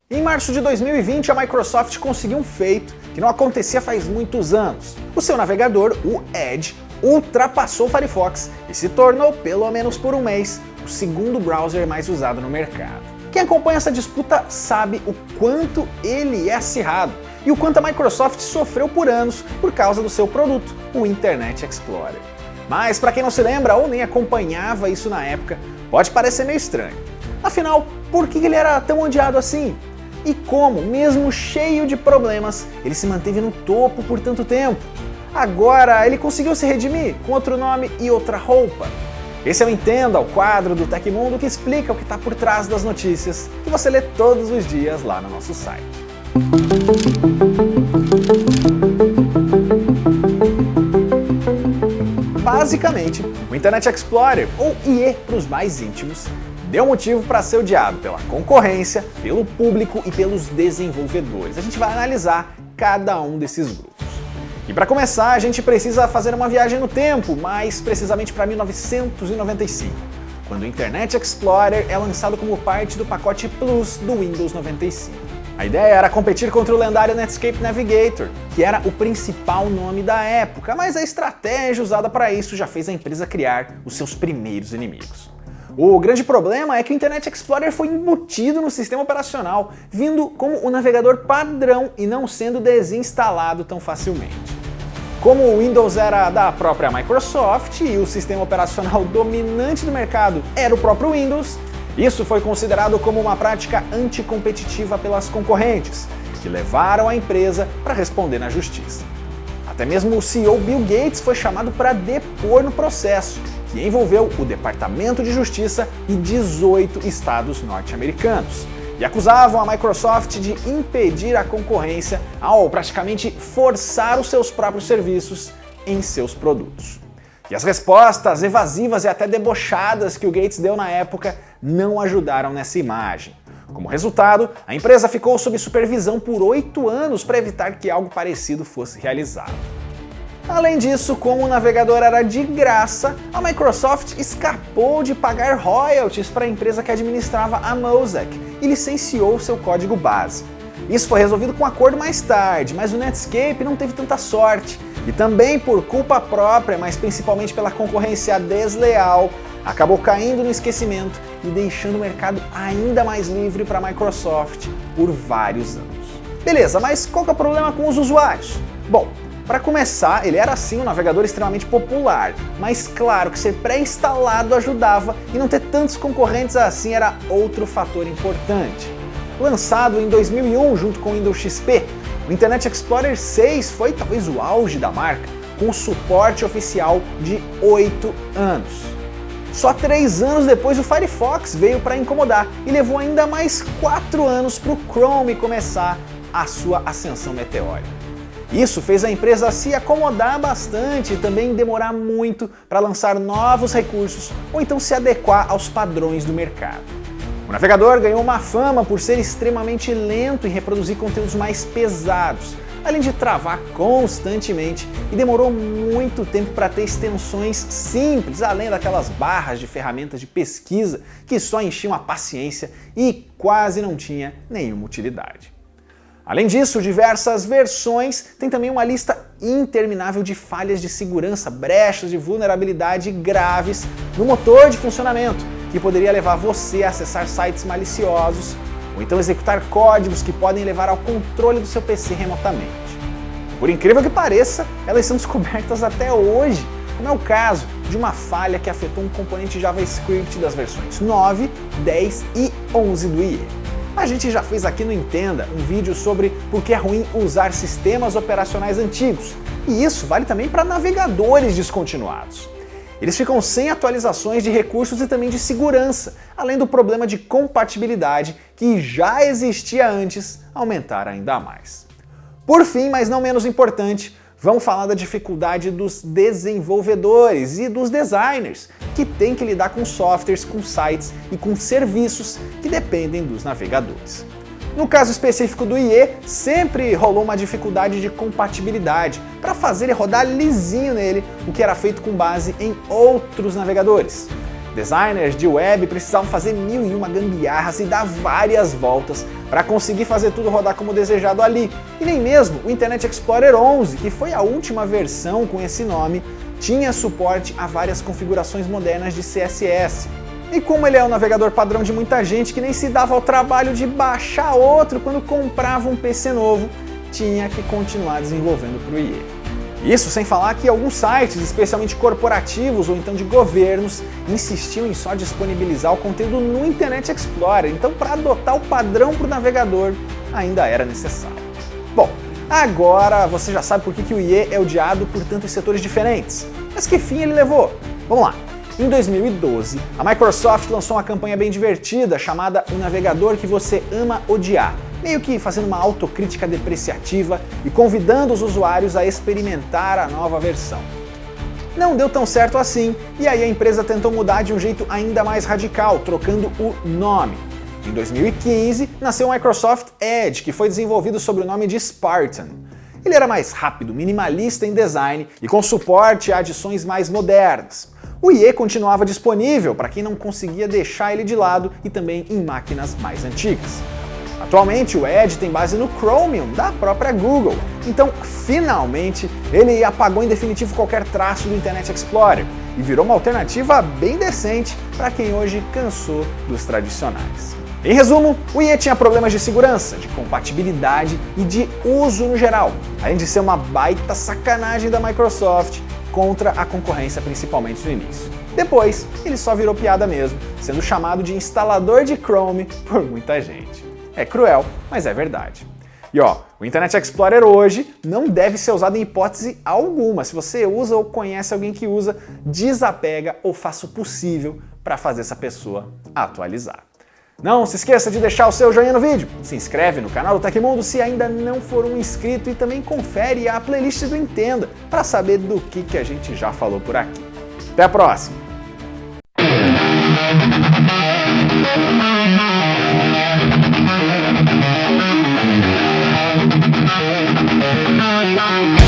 Em março de 2020, a Microsoft conseguiu um feito que não acontecia faz muitos anos. O seu navegador, o Edge, ultrapassou o Firefox e se tornou, pelo menos por um mês, o segundo browser mais usado no mercado. Quem acompanha essa disputa sabe o quanto ele é acirrado e o quanto a Microsoft sofreu por anos por causa do seu produto, o Internet Explorer. Mas para quem não se lembra ou nem acompanhava isso na época, pode parecer meio estranho. Afinal, por que ele era tão odiado assim? E como, mesmo cheio de problemas, ele se manteve no topo por tanto tempo? Agora ele conseguiu se redimir com outro nome e outra roupa? Esse é o Entenda, o quadro do Tecmundo que explica o que está por trás das notícias que você lê todos os dias lá no nosso site. Basicamente, o Internet Explorer, ou IE para os mais íntimos, deu motivo para ser odiado pela concorrência, pelo público e pelos desenvolvedores. A gente vai analisar cada um desses grupos. E para começar, a gente precisa fazer uma viagem no tempo, mais precisamente para 1995, quando o Internet Explorer é lançado como parte do pacote Plus do Windows 95. A ideia era competir contra o lendário Netscape Navigator, que era o principal nome da época, mas a estratégia usada para isso já fez a empresa criar os seus primeiros inimigos. O grande problema é que o Internet Explorer foi embutido no sistema operacional, vindo como o navegador padrão e não sendo desinstalado tão facilmente. Como o Windows era da própria Microsoft e o sistema operacional dominante do mercado era o próprio Windows, isso foi considerado como uma prática anticompetitiva pelas concorrentes, que levaram a empresa para responder na justiça. Até mesmo o CEO Bill Gates foi chamado para depor no processo, que envolveu o Departamento de Justiça e 18 estados norte-americanos, e acusavam a Microsoft de impedir a concorrência ao praticamente forçar os seus próprios serviços em seus produtos. E as respostas evasivas e até debochadas que o Gates deu na época não ajudaram nessa imagem. Como resultado, a empresa ficou sob supervisão por 8 anos para evitar que algo parecido fosse realizado. Além disso, como o navegador era de graça, a Microsoft escapou de pagar royalties para a empresa que administrava a Mosaic e licenciou seu código base. Isso foi resolvido com um acordo mais tarde, mas o Netscape não teve tanta sorte e também por culpa própria, mas principalmente pela concorrência desleal, acabou caindo no esquecimento e deixando o mercado ainda mais livre para a Microsoft por vários anos. Beleza, mas qual que é o problema com os usuários? Bom, para começar, ele era sim um navegador extremamente popular, mas claro que ser pré-instalado ajudava e não ter tantos concorrentes assim era outro fator importante. Lançado em 2001 junto com o Windows XP, o Internet Explorer 6 foi talvez o auge da marca, com suporte oficial de 8 anos. Só 3 anos depois o Firefox veio para incomodar e levou ainda mais 4 anos para o Chrome começar a sua ascensão meteórica. Isso fez a empresa se acomodar bastante e também demorar muito para lançar novos recursos ou então se adequar aos padrões do mercado. O navegador ganhou uma fama por ser extremamente lento em reproduzir conteúdos mais pesados, além de travar constantemente e demorou muito tempo para ter extensões simples, além daquelas barras de ferramentas de pesquisa que só enchiam a paciência e quase não tinha nenhuma utilidade. Além disso, diversas versões têm também uma lista interminável de falhas de segurança, brechas de vulnerabilidade graves no motor de funcionamento, que poderia levar você a acessar sites maliciosos ou então executar códigos que podem levar ao controle do seu PC remotamente. Por incrível que pareça, elas são descobertas até hoje, como é o caso de uma falha que afetou um componente JavaScript das versões 9, 10 e 11 do IE. A gente já fez aqui no Entenda um vídeo sobre por que é ruim usar sistemas operacionais antigos, e isso vale também para navegadores descontinuados. Eles ficam sem atualizações de recursos e também de segurança, além do problema de compatibilidade que já existia antes aumentar ainda mais. Por fim, mas não menos importante, vamos falar da dificuldade dos desenvolvedores e dos designers, que têm que lidar com softwares, com sites e com serviços que dependem dos navegadores. No caso específico do IE, sempre rolou uma dificuldade de compatibilidade para fazer ele rodar lisinho nele, o que era feito com base em outros navegadores. Designers de web precisavam fazer 1001 gambiarras e dar várias voltas para conseguir fazer tudo rodar como desejado ali. E nem mesmo o Internet Explorer 11, que foi a última versão com esse nome, tinha suporte a várias configurações modernas de CSS. E como ele é o navegador padrão de muita gente que nem se dava ao trabalho de baixar outro quando comprava um PC novo, tinha que continuar desenvolvendo para o IE. Isso sem falar que alguns sites, especialmente corporativos ou então de governos, insistiam em só disponibilizar o conteúdo no Internet Explorer, então para adotar o padrão para o navegador ainda era necessário. Bom, agora você já sabe por que o IE é odiado por tantos setores diferentes, mas que fim ele levou? Vamos lá! Em 2012, a Microsoft lançou uma campanha bem divertida chamada O Navegador que Você Ama Odiar, meio que fazendo uma autocrítica depreciativa e convidando os usuários a experimentar a nova versão. Não deu tão certo assim, e aí a empresa tentou mudar de um jeito ainda mais radical, trocando o nome. Em 2015, nasceu o Microsoft Edge, que foi desenvolvido sob o nome de Spartan. Ele era mais rápido, minimalista em design e com suporte a adições mais modernas. O IE continuava disponível para quem não conseguia deixar ele de lado e também em máquinas mais antigas. Atualmente o Edge tem base no Chromium da própria Google, então finalmente ele apagou em definitivo qualquer traço do Internet Explorer e virou uma alternativa bem decente para quem hoje cansou dos tradicionais. Em resumo, o IE tinha problemas de segurança, de compatibilidade e de uso no geral, além de ser uma baita sacanagem da Microsoft contra a concorrência, principalmente no início. Depois, ele só virou piada mesmo, sendo chamado de instalador de Chrome por muita gente. É cruel, mas é verdade. E ó, o Internet Explorer hoje não deve ser usado em hipótese alguma. Se você usa ou conhece alguém que usa, desapega ou faça o possível para fazer essa pessoa atualizar. Não se esqueça de deixar o seu joinha no vídeo, se inscreve no canal do Tecmundo se ainda não for um inscrito e também confere a playlist do Entenda para saber do que a gente já falou por aqui. Até a próxima! Bye.